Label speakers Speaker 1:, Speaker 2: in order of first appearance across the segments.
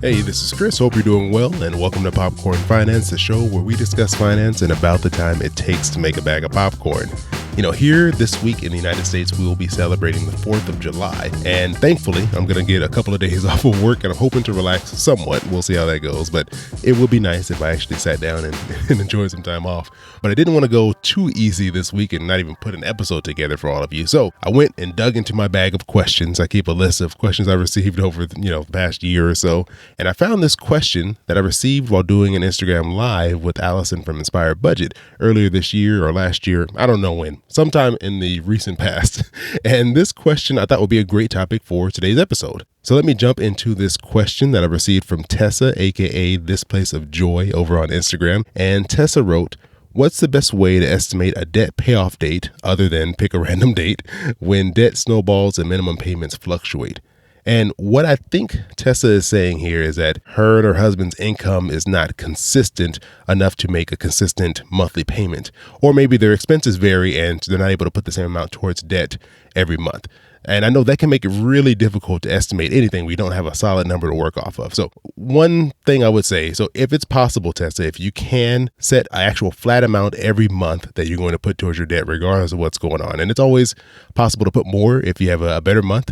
Speaker 1: Hey, this is Chris. Hope you're doing well, and welcome to Popcorn Finance, the show where we discuss finance and about the time it takes to make a bag of popcorn. Here this week in the United States, we will be celebrating the 4th of July, and thankfully, I'm going to get a couple of days off of work, and I'm hoping to relax somewhat. We'll see how that goes, but it would be nice if I actually sat down and enjoyed some time off. But I didn't want to go too easy this week and not even put an episode together for all of you, so I went and dug into my bag of questions. I keep a list of questions I received over the past year or so, and I found this question that I received while doing an Instagram Live with Allison from Inspired Budget earlier this year or last year. I don't know when. Sometime in the recent past. And this question I thought would be a great topic for today's episode. So let me jump into this question that I received from Tessa, aka This Place of Joy, over on Instagram. And Tessa wrote, "What's the best way to estimate a debt payoff date, other than pick a random date, when debt snowballs and minimum payments fluctuate?" And what I think Tessa is saying here is that her and her husband's income is not consistent enough to make a consistent monthly payment. Or maybe their expenses vary and they're not able to put the same amount towards debt every month. And I know that can make it really difficult to estimate anything. We don't have a solid number to work off of. So one thing I would say, so if it's possible, Tessa, if you can set an actual flat amount every month that you're going to put towards your debt, regardless of what's going on. And it's always possible to put more if you have a better month.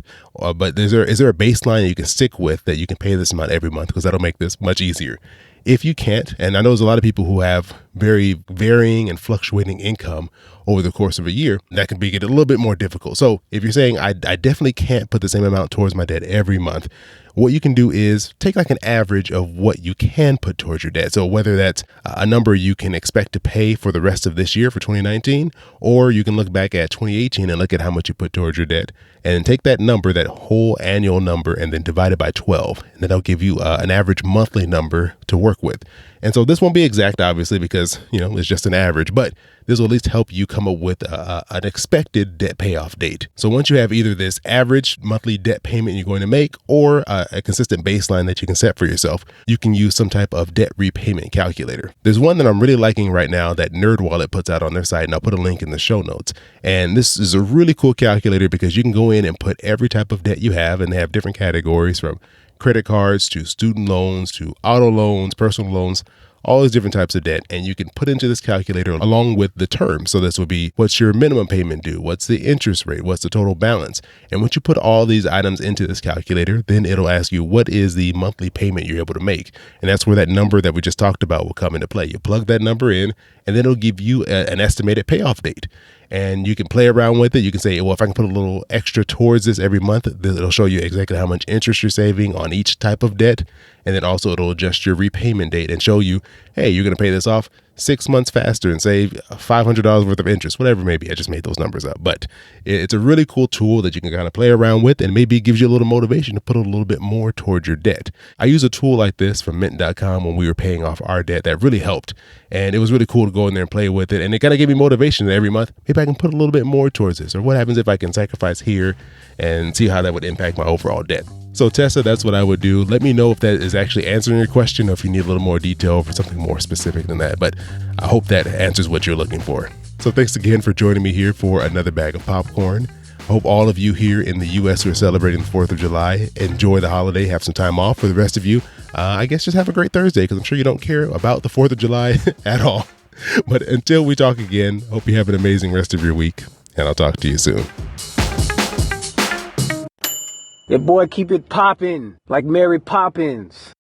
Speaker 1: But is there a baseline that you can stick with that you can pay this amount every month? Because that'll make this much easier. If you can't, and I know there's a lot of people who have very varying and fluctuating income over the course of a year, that can get a little bit more difficult. So if you're saying, I definitely can't put the same amount towards my debt every month, what you can do is take like an average of what you can put towards your debt. So whether that's a number you can expect to pay for the rest of this year for 2019, or you can look back at 2018 and look at how much you put towards your debt and take that number, that whole annual number, and then divide it by 12. And then that'll give you an average monthly number to work with. And so this won't be exact, obviously, because, it's just an average, but this will at least help you come up with an expected debt payoff date. So once you have either this average monthly debt payment you're going to make or a consistent baseline that you can set for yourself, you can use some type of debt repayment calculator. There's one that I'm really liking right now that NerdWallet puts out on their site, and I'll put a link in the show notes. And this is a really cool calculator because you can go in and put every type of debt you have, and they have different categories from credit cards to student loans to auto loans, personal loans, all these different types of debt, and you can put into this calculator along with the term. So this would be, what's your minimum payment due? What's the interest rate? What's the total balance? And once you put all these items into this calculator, then it'll ask you, what is the monthly payment you're able to make? And that's where that number that we just talked about will come into play. You plug that number in, and then it'll give you an estimated payoff date. And you can play around with it. You can say, well, if I can put a little extra towards this every month, then it'll show you exactly how much interest you're saving on each type of debt. And then also it'll adjust your repayment date and show you, hey, you're going to pay this off 6 months faster and save $500 worth of interest, whatever it may be. I just made those numbers up. But it's a really cool tool that you can kind of play around with, and maybe it gives you a little motivation to put a little bit more towards your debt. I use a tool like this from Mint.com when we were paying off our debt that really helped. And it was really cool to go in there and play with it. And it kind of gave me motivation that every month, maybe I can put a little bit more towards this. Or what happens if I can sacrifice here and see how that would impact my overall debt. So Tessa, that's what I would do. Let me know if that is actually answering your question or if you need a little more detail for something more specific than that. But I hope that answers what you're looking for. So thanks again for joining me here for another bag of popcorn. I hope all of you here in the U.S. who are celebrating the 4th of July enjoy the holiday, have some time off. For the rest of you, I guess just have a great Thursday, because I'm sure you don't care about the 4th of July at all. But until we talk again, hope you have an amazing rest of your week, and I'll talk to you soon.
Speaker 2: Yeah, boy, keep it poppin' like Mary Poppins.